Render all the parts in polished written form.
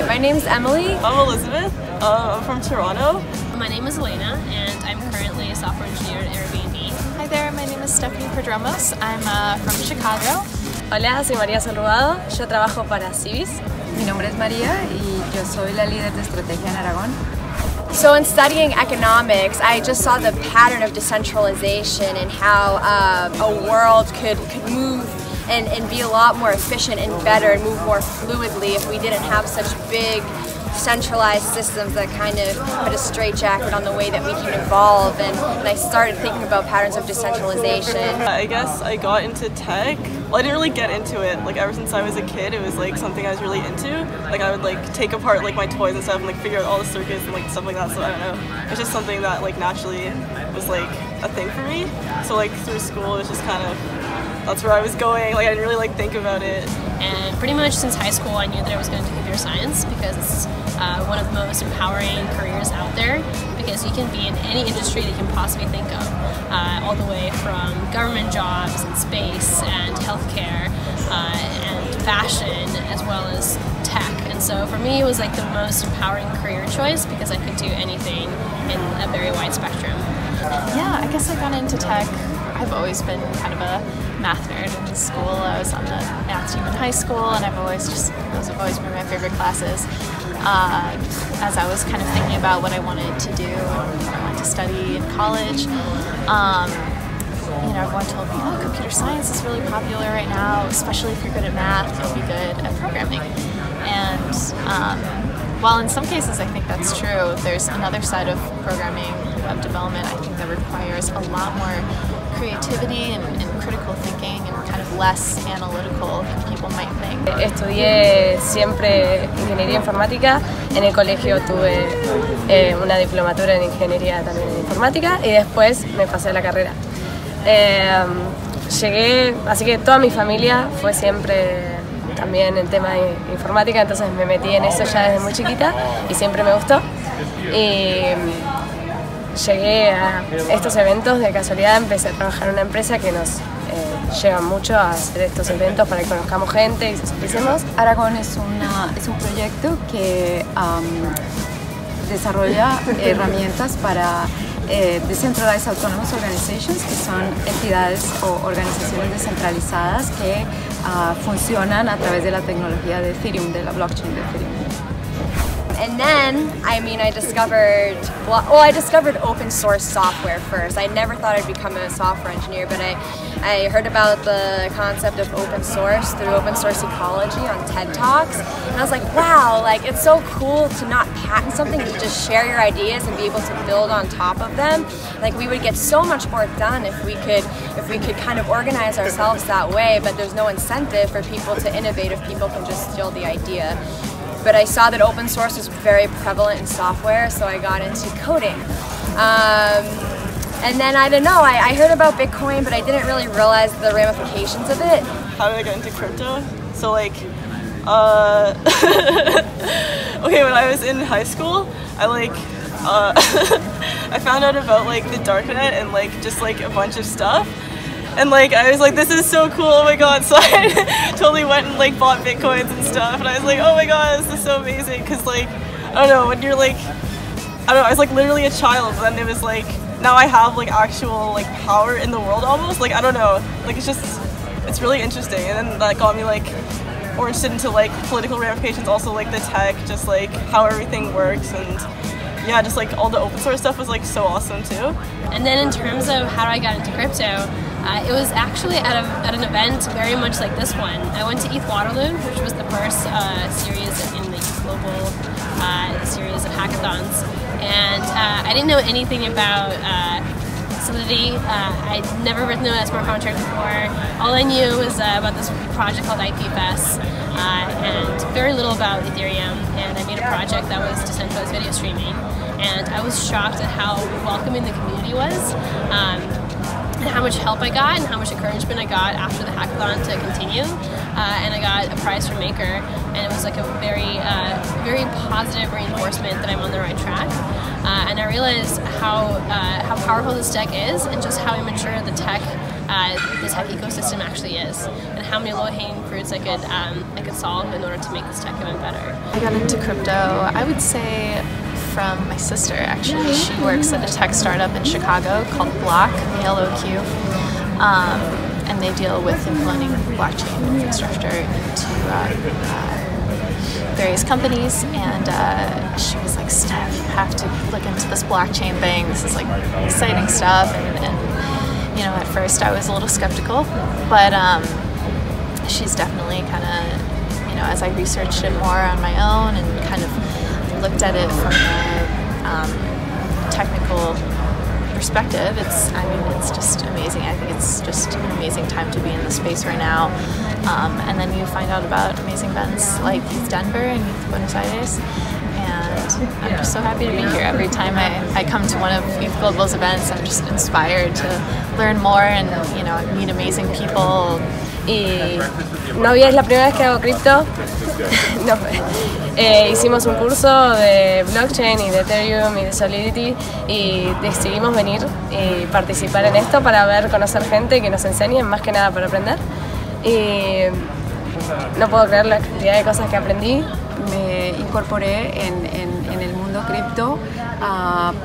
Hi, my name's Emily. I'm Elizabeth. I'm from Toronto. My name is Elena, and I'm currently a software engineer at Airbnb. Hi there, my name is Stephanie Prodromos. I'm from Chicago. Hola, soy María Sanrugado. Yo trabajo para Civis. Mi nombre es María y yo soy la líder de estrategia en Aragón. So in studying economics, I just saw the pattern of decentralization and how a world could move and be a lot more efficient and better and move more fluidly if we didn't have such big centralized systems that kind of put a straitjacket on the way that we can evolve, and I started thinking about patterns of decentralization. I guess I got into tech. Well, I didn't really get into it. Like ever since I was a kid, it was like something I was really into. Like I would like take apart like my toys and stuff and like figure out all the circuits and like stuff like that. So I don't know. It's just something that like naturally was like a thing for me. So like through school, it's just kind of that's where I was going. Like I didn't really like think about it. And pretty much since high school, I knew that I was going to do computer science because it's one of the most empowering careers out there, because you can be in any industry that you can possibly think of, all the way from government jobs and space and healthcare and fashion, as well as tech. And so for me, it was like the most empowering career choice because I could do anything in a very wide spectrum. Yeah, I guess I got into tech. I've always been kind of a math nerd in school. I was on the math team in high school, and those have always been my favorite classes. As I was kind of thinking about what I wanted to do and what I wanted to study in college, everyone told me, oh, computer science is really popular right now, especially if you're good at math, you'll be good at programming. And while in some cases I think that's true, there's another side of programming, of development, I think that requires a lot more creativity and critical thinking and kind of less analytical than people might think. Estudié siempre ingeniería informática. En el colegio tuve una diplomatura en ingeniería también en informática y después me pasé a la carrera. Así que toda mi familia fue siempre también en tema de informática, entonces me metí en eso ya desde muy chiquita y siempre me gustó. Y llegué a estos eventos de casualidad, empecé a trabajar en una empresa que nos lleva mucho a hacer estos eventos para que conozcamos gente y socialicemos. Aragón es un proyecto que desarrolla herramientas para Decentralized Autonomous Organizations, que son entidades o organizaciones descentralizadas que funcionan a través de la tecnología de Ethereum, de la blockchain de Ethereum. And then, I discovered open source software first. I never thought I'd become a software engineer, but I heard about the concept of open source through Open Source Ecology on TED Talks, and I was like, wow, like it's so cool to not patent something, to just share your ideas and be able to build on top of them. Like we would get so much more done if we could kind of organize ourselves that way, but there's no incentive for people to innovate if people can just steal the idea. But I saw that open source was very prevalent in software, so I got into coding. And then, I don't know, I heard about Bitcoin, but I didn't really realize the ramifications of it. How did I get into crypto? So like, okay, when I was in high school, I found out about like the darknet and like just like a bunch of stuff. And like I was like, this is so cool, oh my god, so I totally went and like bought Bitcoins and stuff, and I was like, oh my god, this is so amazing, because like, I don't know, when you're like, I was like literally a child, and then it was like, now I have like actual like power in the world almost, like I don't know, like it's really interesting, and then that got me like more interested into like political ramifications, also like the tech, just like how everything works, and yeah, just like all the open source stuff was like so awesome too. And then in terms of how I got into crypto, it was actually at an event very much like this one. I went to ETH Waterloo, which was the first series in the global series of hackathons, and I didn't know anything about Solidity. I'd never written a smart contract before. All I knew was about this project called IPFS, and very little about Ethereum, and I made a project that was decentralized video streaming, and I was shocked at how welcoming the community was, and how much help I got and how much encouragement I got after the hackathon to continue. And I got a prize for Maker, and it was like a very positive reinforcement that I'm on the right track. And I realized how powerful this tech is, and just how immature the tech the tech ecosystem actually is, and how many low-hanging fruits I could solve in order to make this tech even better. I got into crypto, I would say, from my sister actually. She works at a tech startup in Chicago called Block, BLOQ, and they deal with implementing blockchain infrastructure into various companies, and she was like, Steph, you have to look into this blockchain thing, this is like exciting stuff, and you know, at first I was a little skeptical, but she's definitely kind of, you know, as I researched it more on my own and kind of looked at it from a technical perspective, it's just amazing. I think it's just an amazing time to be in the space right now. And then you find out about amazing events like Youth Denver and Youth Buenos Aires, and I'm just so happy to be here. Every time I come to one of Youth Global's events, I'm just inspired to learn more and, you know, meet amazing people. Y Novi es la primera vez que hago cripto. No, hicimos un curso de blockchain y de Ethereum y de Solidity y decidimos venir y participar en esto para conocer gente que nos enseñe, más que nada para aprender. Y no puedo creer la cantidad de cosas que aprendí. Me incorporé en el mundo cripto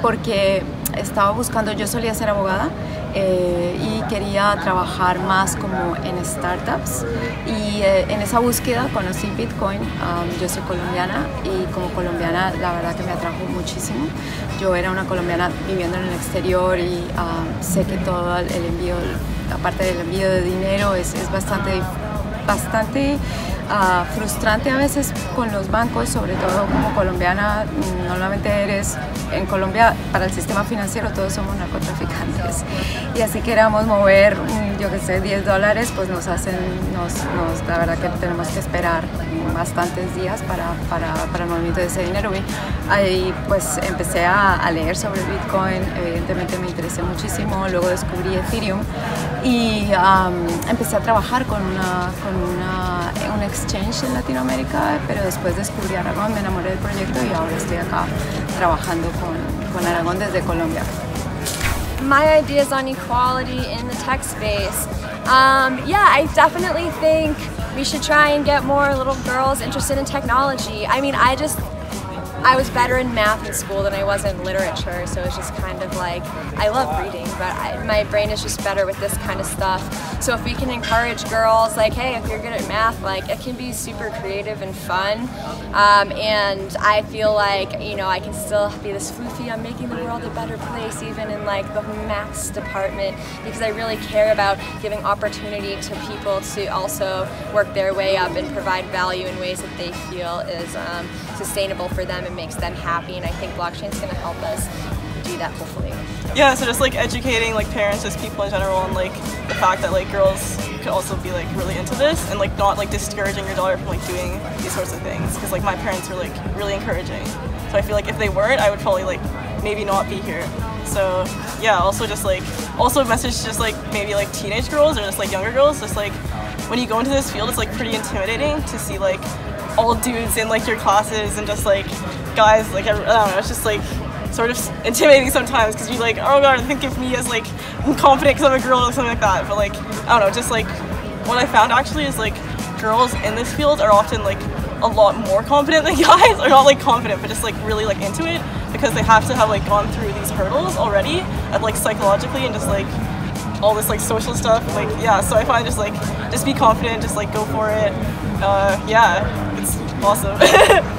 porque estaba buscando, yo solía ser abogada y quería trabajar más como en startups, y en esa búsqueda conocí Bitcoin. Yo soy colombiana y como colombiana la verdad que me atrajo muchísimo. Yo era una colombiana viviendo en el exterior y sé que todo el envío, aparte del envío de dinero, es bastante frustrante a veces con los bancos, sobre todo como colombiana. Normalmente en Colombia, para el sistema financiero todos somos narcotraficantes, y así queramos mover, yo que sé, $10, pues la verdad que tenemos que esperar bastantes días para el movimiento de ese dinero. Y ahí pues empecé a leer sobre Bitcoin, evidentemente me interesé muchísimo, luego descubrí Ethereum y empecé a trabajar con un exchange en Latinoamérica, pero después descubrí Aragon, me enamoré del proyecto y ahora estoy acá trabajando con Aragon desde Colombia. My ideas on equality in the tech space. Yeah, I definitely think we should try and get more little girls interested in technology. I mean, I was better in math in school than I was in literature, so it's just kind of like, I love reading, but my brain is just better with this kind of stuff. So if we can encourage girls, like, hey, if you're good at math, like, it can be super creative and fun. And I feel like, you know, I can still be this foofy, I'm making the world a better place, even in like the maths department, because I really care about giving opportunity to people to also work their way up and provide value in ways that they feel is sustainable for them and makes them happy, and I think blockchain is going to help us do that, hopefully. Yeah, so just like educating like parents, just people in general, and like the fact that like girls could also be like really into this, and like not like discouraging your daughter from like doing these sorts of things, because like my parents were like really encouraging, so I feel like if they weren't, I would probably like maybe not be here. So yeah, also just like message just like maybe like teenage girls or just like younger girls, just like when you go into this field, it's like pretty intimidating to see like all dudes in like your classes and just like guys, like I don't know, it's just like sort of intimidating sometimes, because you like, oh god, think of me as like confident because I'm a girl or something like that. But like, I don't know, just like what I found actually is like girls in this field are often like a lot more confident than guys, or not like confident, but just like really like into it, because they have to have like gone through these hurdles already, and like psychologically and just like all this like social stuff. Like yeah, so I find just be confident, just like go for it. Yeah, it's awesome.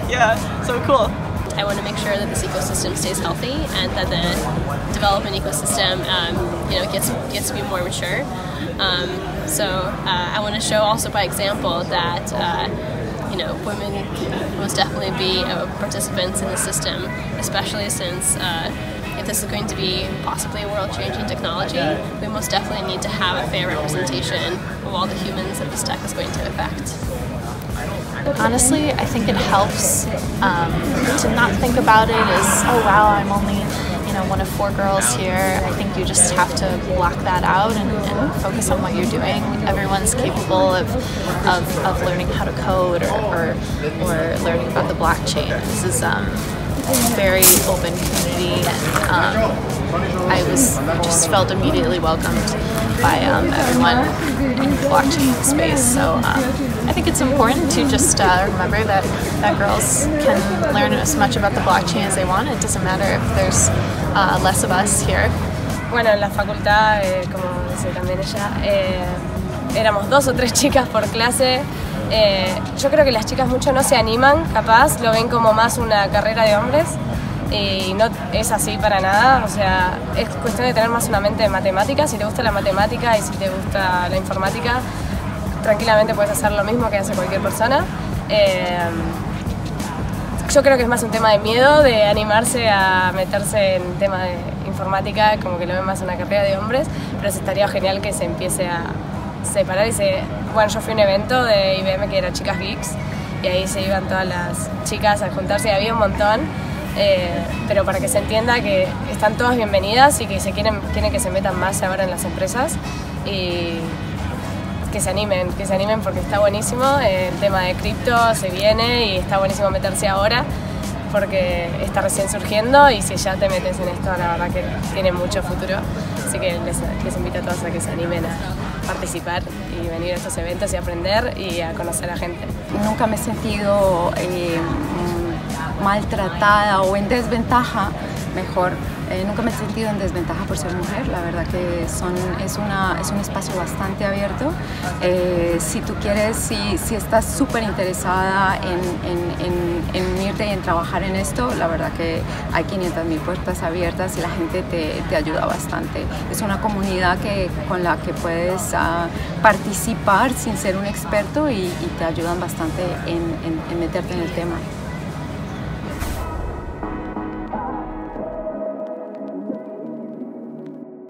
Yeah, so cool. I want to make sure that this ecosystem stays healthy and that the development ecosystem, you know, gets to be more mature. So I want to show also by example that you know, women most definitely be participants in the system, especially since if this is going to be possibly a world-changing technology, we most definitely need to have a fair representation of all the humans that this tech is going to affect. Honestly, I think it helps to not think about it as, oh wow, I'm only, you know, one of 4 girls here. I think you just have to block that out and focus on what you're doing. Everyone's capable of learning how to code or learning about the blockchain. This is a very open community, and I just felt immediately welcomed by everyone in the blockchain space. So I think it's important to just remember that girls can learn as much about the blockchain as they want. It doesn't matter if there's less of us here. Bueno, en la facultad, como decía también ella, éramos 2 o 3 chicas por clase. Yo creo que las chicas mucho no se animan, capaz, lo ven como más una carrera de hombres y no es así para nada, o sea, es cuestión de tener más una mente de matemática. Si te gusta la matemática y si te gusta la informática, tranquilamente puedes hacer lo mismo que hace cualquier persona. Yo creo que es más un tema de miedo, de animarse a meterse en tema de informática, como que lo ven más una carrera de hombres, pero sí estaría genial que se empiece a separar Bueno, yo fui a un evento de IBM que era Chicas Geeks y ahí se iban todas las chicas a juntarse y había un montón, pero para que se entienda que están todas bienvenidas y que quieren que se metan más ahora en las empresas y que se animen porque está buenísimo. El tema de cripto se viene y está buenísimo meterse ahora porque está recién surgiendo y si ya te metes en esto, la verdad que tiene mucho futuro. Así que les invito a todos a que se animen a participar y venir a estos eventos y aprender y a conocer a gente. Nunca me he sentido maltratada o en desventaja, mejor. Nunca me he sentido en desventaja por ser mujer, la verdad que es un espacio bastante abierto. Si tú quieres, si estás súper interesada en unirte y en trabajar en esto, la verdad que hay 500.000 puertas abiertas y la gente te ayuda bastante. Es una comunidad con la que puedes participar sin ser un experto y te ayudan bastante en meterte en el tema.